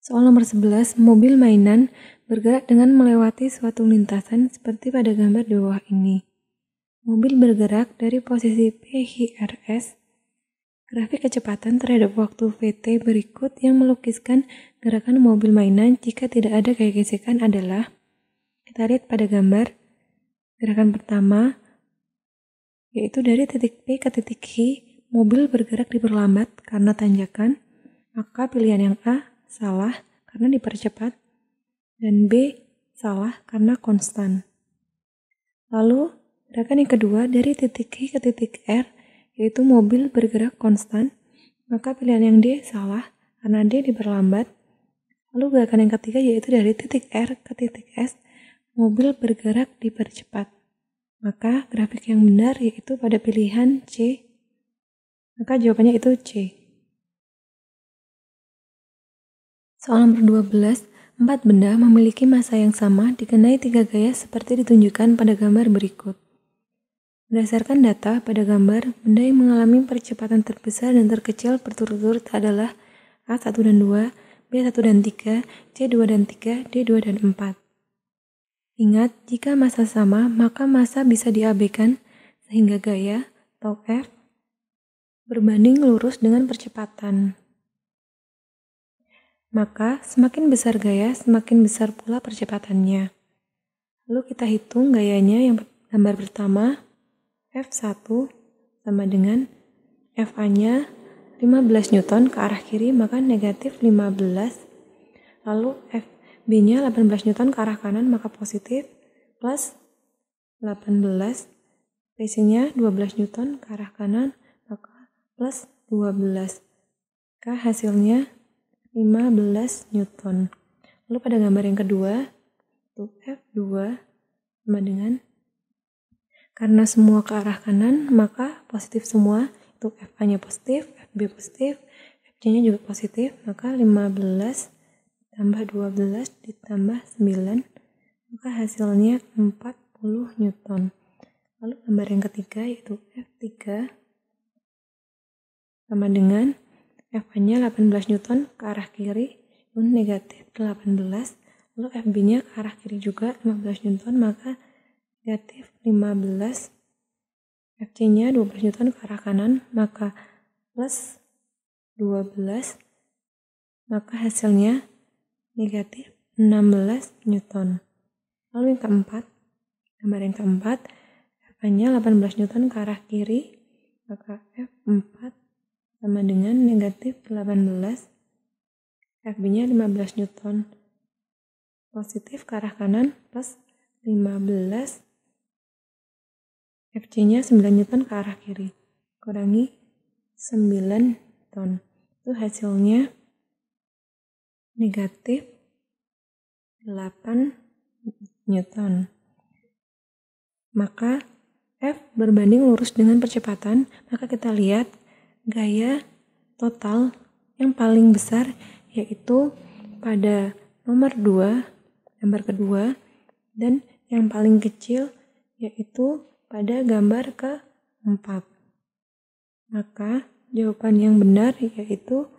Soal nomor 11, mobil mainan bergerak dengan melewati suatu lintasan seperti pada gambar di bawah ini. Mobil bergerak dari posisi PHRS. Grafik kecepatan terhadap waktu VT berikut yang melukiskan gerakan mobil mainan jika tidak ada gaya gesekan adalah, kita lihat pada gambar, gerakan pertama, yaitu dari titik P ke titik H, mobil bergerak diperlambat karena tanjakan, maka pilihan yang A salah karena dipercepat, dan B salah karena konstan. Lalu, gerakan yang kedua dari titik H ke titik R, yaitu mobil bergerak konstan, maka pilihan yang D salah karena D diperlambat. Lalu gerakan yang ketiga yaitu dari titik R ke titik S, mobil bergerak dipercepat. Maka grafik yang benar yaitu pada pilihan C, maka jawabannya itu C. Soal nomor 12, 4 benda memiliki massa yang sama dikenai 3 gaya seperti ditunjukkan pada gambar berikut. Berdasarkan data pada gambar, benda yang mengalami percepatan terbesar dan terkecil berturut-turut adalah A1 dan 2, B1 dan 3, C2 dan 3, D2 dan 4. Ingat, jika massa sama, maka massa bisa diabaikan sehingga gaya atau F berbanding lurus dengan percepatan. Maka, semakin besar gaya, semakin besar pula percepatannya. Lalu kita hitung gayanya yang gambar pertama, F1 sama dengan FA-nya 15 Newton ke arah kiri, maka negatif 15. Lalu FB-nya 18 Newton ke arah kanan, maka positif, plus 18. PC-nya 12 Newton ke arah kanan, maka plus 12. Maka hasilnya 15 Newton. Lalu pada gambar yang kedua, itu F2 sama dengan, karena semua ke arah kanan, maka positif semua, itu FA-nya positif, FB positif, FC-nya juga positif, maka 15 tambah 12 ditambah 9, maka hasilnya 40 Newton. Lalu gambar yang ketiga yaitu F3 sama dengan FA-nya 18 Newton ke arah kiri, itu negatif 18, lalu FB-nya ke arah kiri juga 15 Newton, maka negatif 15, FC-nya 12 Newton ke arah kanan, maka plus 12, maka hasilnya negatif 16 Newton. Lalu yang keempat, gambar yang keempat, FA-nya 18 Newton ke arah kiri, maka F4 sama dengan negatif 18, FB-nya 15 Newton positif ke arah kanan, plus 15, FC-nya 9 Newton ke arah kiri, kurangi 9 Newton. Itu hasilnya negatif 8 Newton. Maka F berbanding lurus dengan percepatan, maka kita lihat gaya total yang paling besar yaitu pada nomor 2, gambar kedua, dan yang paling kecil yaitu pada gambar ke-4. Maka jawaban yang benar yaitu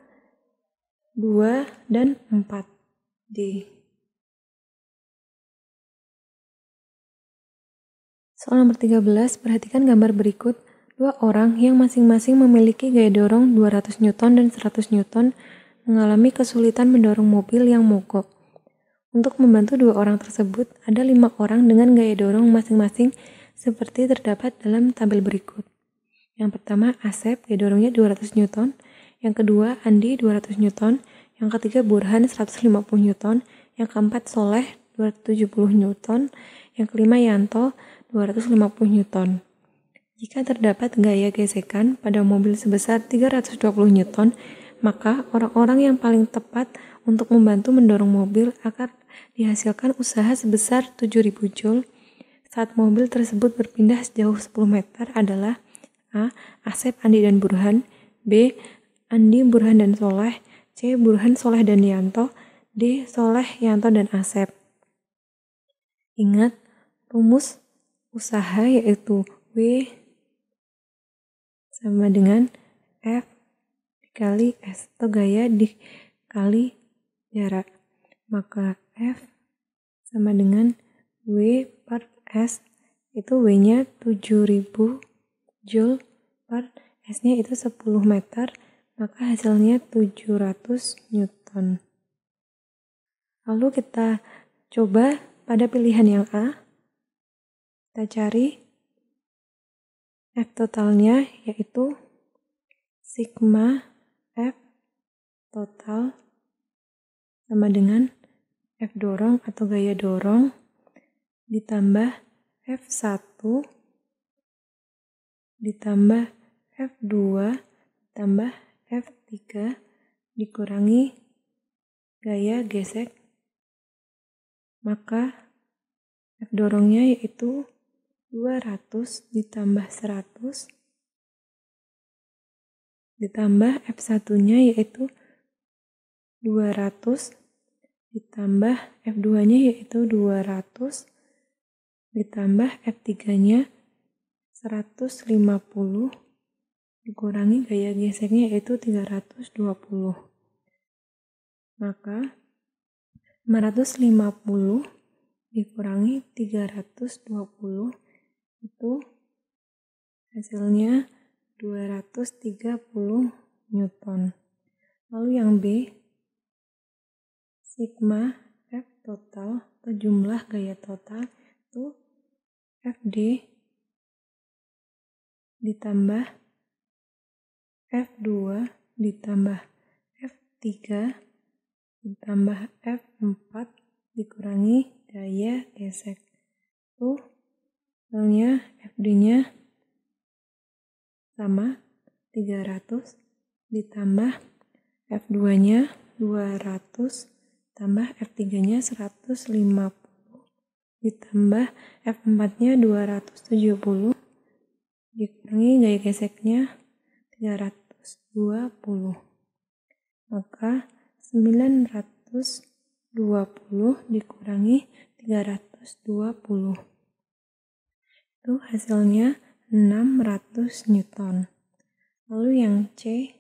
2 dan 4. D. Soal nomor 13, perhatikan gambar berikut. 2 orang yang masing-masing memiliki gaya dorong 200 Newton dan 100 Newton mengalami kesulitan mendorong mobil yang mogok. Untuk membantu 2 orang tersebut, ada 5 orang dengan gaya dorong masing-masing seperti terdapat dalam tabel berikut. Yang pertama, Asep, gaya dorongnya 200 Newton. Yang kedua, Andi, 200 Newton. Yang ketiga, Burhan, 150 Newton. Yang keempat, Soleh, 270 Newton. Yang kelima, Yanto, 250 Newton. Jika terdapat gaya gesekan pada mobil sebesar 320 Newton, maka orang-orang yang paling tepat untuk membantu mendorong mobil akan dihasilkan usaha sebesar 7.000 Joule saat mobil tersebut berpindah sejauh 10 meter adalah A. Asep, Andi, dan Burhan. B. Andi, Burhan, dan Soleh. C. Burhan, Soleh, dan Yanto. D. Soleh, Yanto, dan Asep. Ingat, rumus usaha yaitu W sama dengan F dikali S, atau gaya dikali jarak. Maka F sama dengan W per S, itu W-nya 7000 Joule per S-nya itu 10 meter, maka hasilnya 700 Newton. Lalu kita coba pada pilihan yang A, kita cari F totalnya, yaitu sigma F total sama dengan F dorong atau gaya dorong ditambah F1 ditambah F2 ditambah F3 dikurangi gaya gesek, maka F dorongnya yaitu 200 ditambah 100 ditambah F1-nya yaitu 200 ditambah F2-nya yaitu 200 ditambah F3-nya 150 dikurangi gaya geseknya yaitu 320. Maka 550 dikurangi 320 itu hasilnya 230 Newton. Lalu yang B, sigma F total atau jumlah gaya total itu FD ditambah F2 ditambah F3 ditambah F4 dikurangi gaya gesek. Itu hasilnya FD-nya sama 300 ditambah F2-nya 200 tambah F3-nya 150 ditambah F4-nya 270 dikurangi gaya geseknya 320. Maka 920 dikurangi 320 itu hasilnya 600 Newton. Lalu yang C,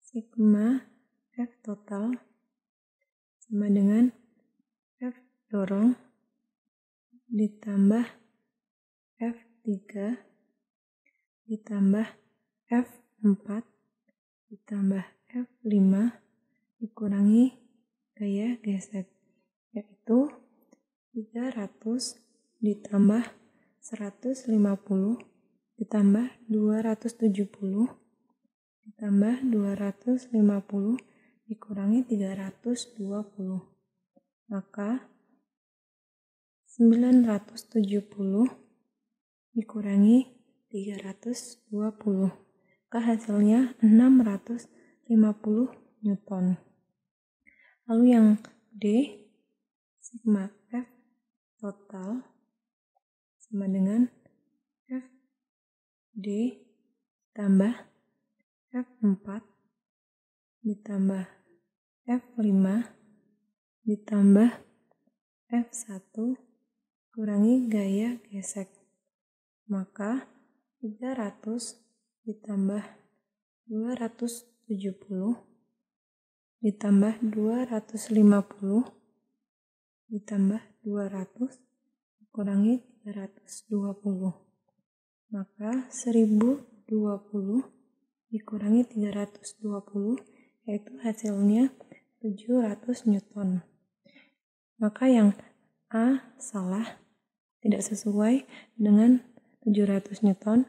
sigma F total sama dengan F dorong ditambah F3 ditambah F4 ditambah F5 dikurangi gaya gesek, yaitu 300 ditambah 150 ditambah 270 ditambah 250 dikurangi 320. Maka 970 dikurangi 320. Maka hasilnya 650 Newton. Lalu yang D, sigma F total sama dengan FD ditambah F4 ditambah F5 ditambah F1 kurangi gaya gesek. Maka 300 ditambah 270 ditambah 250 ditambah 200 dikurangi 320. Maka 1020 dikurangi 320 yaitu hasilnya 700 Newton. Maka yang A salah, tidak sesuai dengan 700 Newton.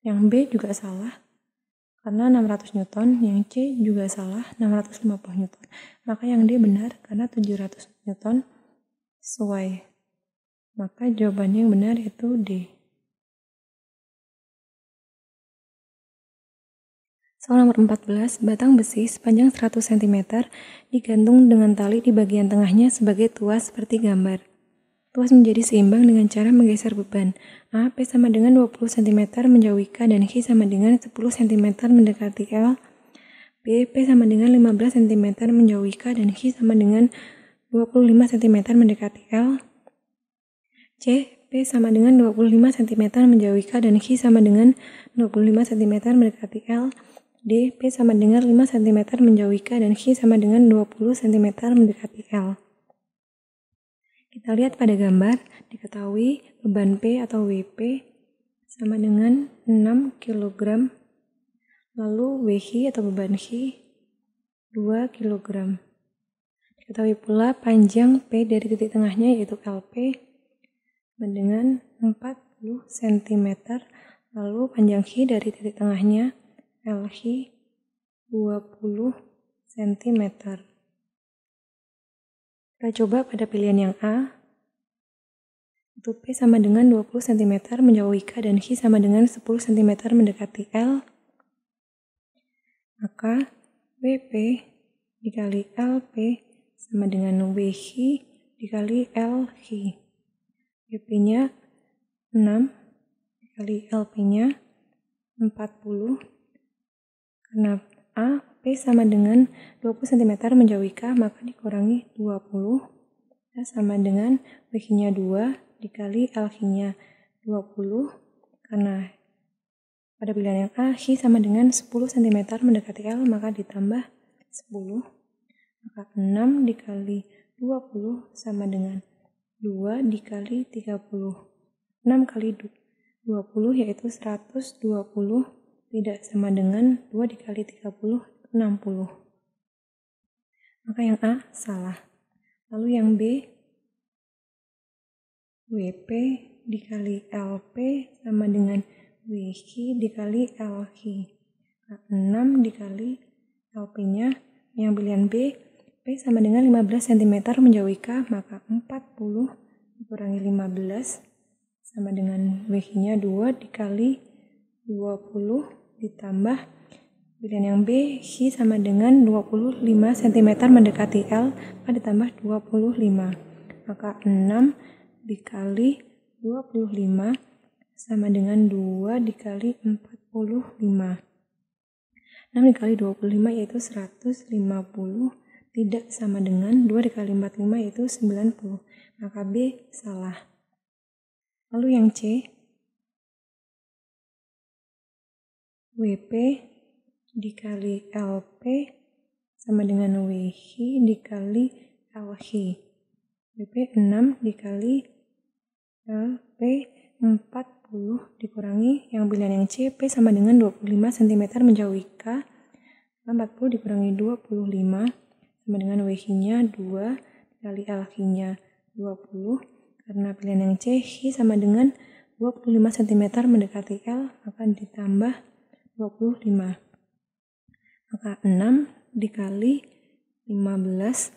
Yang B juga salah karena 600 Newton, yang C juga salah 650 Newton. Maka yang D benar karena 700 Newton sesuai. Maka jawabannya yang benar yaitu D. Soal nomor 14, batang besi sepanjang 100 cm digantung dengan tali di bagian tengahnya sebagai tuas seperti gambar. Tuas menjadi seimbang dengan cara menggeser beban. A, P sama dengan 20 cm menjauhi K dan Q sama dengan 10 cm mendekati L. B, P sama dengan 15 cm menjauhi K dan Q sama dengan 25 cm mendekati L. C, P sama dengan 25 cm menjauhi K dan Q sama dengan 25 cm mendekati L. D. P sama dengan 5 cm menjauhi K dan Q sama dengan 20 cm mendekati L. Kita lihat pada gambar, diketahui beban P atau WP sama dengan 6 kg, lalu WH atau beban Q 2 kg. Diketahui pula panjang P dari titik tengahnya yaitu LP sama dengan 40 cm, lalu panjang Q dari titik tengahnya LH 20 cm. Kita coba pada pilihan yang A, itu P sama dengan 20 cm menjauhi K dan Q sama dengan 10 cm mendekati L. Maka WP dikali LP sama dengan WH dikali LH. WP-nya 6 dikali LP-nya 40. Karena A, P sama dengan 20 cm menjauhi K, maka dikurangi 20. Sama dengan WH-nya 2 dikali LH-nya 20. Karena pada pilihan yang A, Q sama dengan 10 cm mendekati L, maka ditambah 10. Maka 6 dikali 20 sama dengan 2 dikali 30. 6 kali 20 yaitu 120. Tidak sama dengan 2 dikali 30, 60. Maka yang A salah. Lalu yang B, WP dikali LP sama dengan WH dikali LH. 6 dikali LP-nya, yang pilihan B, P sama dengan 15 cm menjauhi K, maka 40 dikurangi 15 sama dengan WH-nya 2 dikali 20 ditambah pilihan yang B, Q sama dengan 25 cm mendekati L, maka ditambah 25. Maka 6 dikali 25 sama dengan 2 dikali 45. 6 dikali 25 yaitu 150, tidak sama dengan 2 dikali 45 yaitu 90. Maka B salah. Lalu yang C, WP dikali LP sama dengan WH dikali LH. WP 6 dikali LP 40 dikurangi yang pilihan yang C, P sama dengan 25 cm menjauhi K. 40 dikurangi 25 sama dengan WH-nya 2 dikali LH-nya 20. Karena pilihan yang C, Q sama dengan 25 cm mendekati L, maka ditambah 25. Maka 6 dikali 15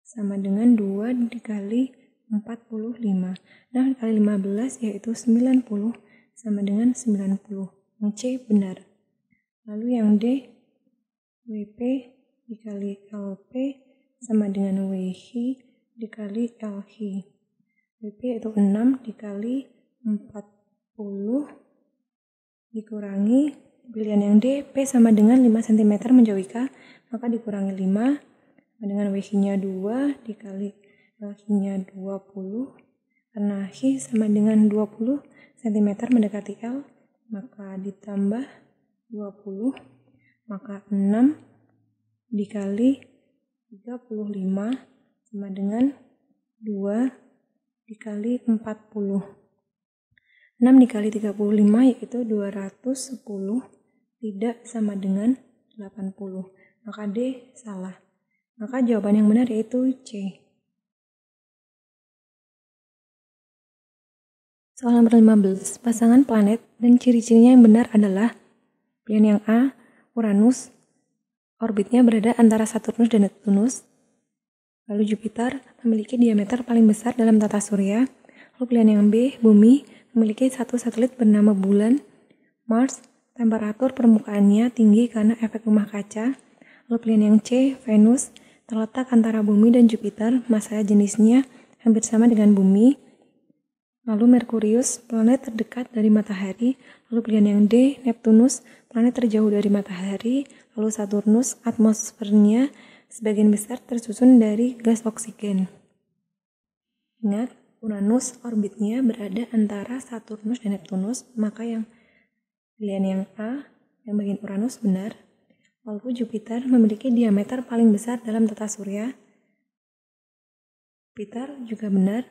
sama dengan 2 dikali 45. 6 dikali 15 yaitu 90 sama dengan 90. Yang C benar. Lalu yang D, WP dikali LP sama dengan WH dikali LH. WP itu 6 dikali 40 dikurangi pilihan yang D, P sama dengan 5 cm menjauhi K, maka dikurangi 5 sama dengan WH-nya 2 dikali LH-nya 20. Karena Q sama dengan 20 cm mendekati L, maka ditambah 20. Maka 6 dikali 35 sama dengan 2 dikali 40. 6 dikali 35 yaitu 210, tidak sama dengan 80. Maka D salah. Maka jawaban yang benar yaitu C. Soal nomor 15, pasangan planet dan ciri-cirinya yang benar adalah pilihan yang A, Uranus, orbitnya berada antara Saturnus dan Neptunus. Lalu Jupiter memiliki diameter paling besar dalam tata surya. Lalu pilihan yang B, Bumi memiliki satu satelit bernama Bulan. Mars, temperatur permukaannya tinggi karena efek rumah kaca. Lalu pilihan yang C, Venus, terletak antara Bumi dan Jupiter, massa jenisnya hampir sama dengan Bumi. Lalu Merkurius, planet terdekat dari matahari. Lalu pilihan yang D, Neptunus, planet terjauh dari matahari. Lalu Saturnus, atmosfernya sebagian besar tersusun dari gas oksigen. Ingat, Uranus orbitnya berada antara Saturnus dan Neptunus, maka yang pilihan yang A, yang bagian Uranus benar. Lalu Jupiter memiliki diameter paling besar dalam tata surya. Jupiter juga benar.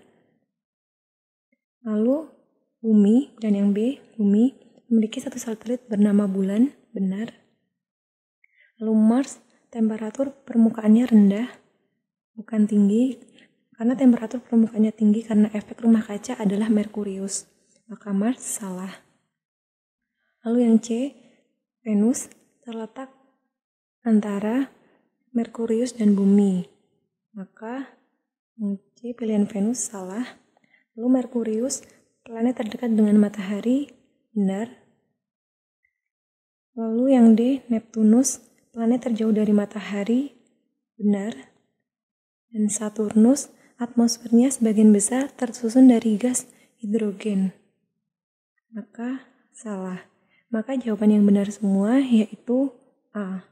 Lalu Bumi, dan yang B, Bumi memiliki satu satelit bernama Bulan, benar. Lalu Mars, temperatur permukaannya rendah, bukan tinggi, karena temperatur permukaannya tinggi karena efek rumah kaca adalah Merkurius. Maka Mars salah. Lalu yang C, Venus terletak antara Merkurius dan Bumi. Maka yang C, pilihan Venus salah. Lalu Merkurius, planet terdekat dengan matahari, benar. Lalu yang D, Neptunus, planet terjauh dari matahari, benar. Dan Saturnus, atmosfernya sebagian besar tersusun dari gas hidrogen. Maka salah. Maka jawaban yang benar semua yaitu A.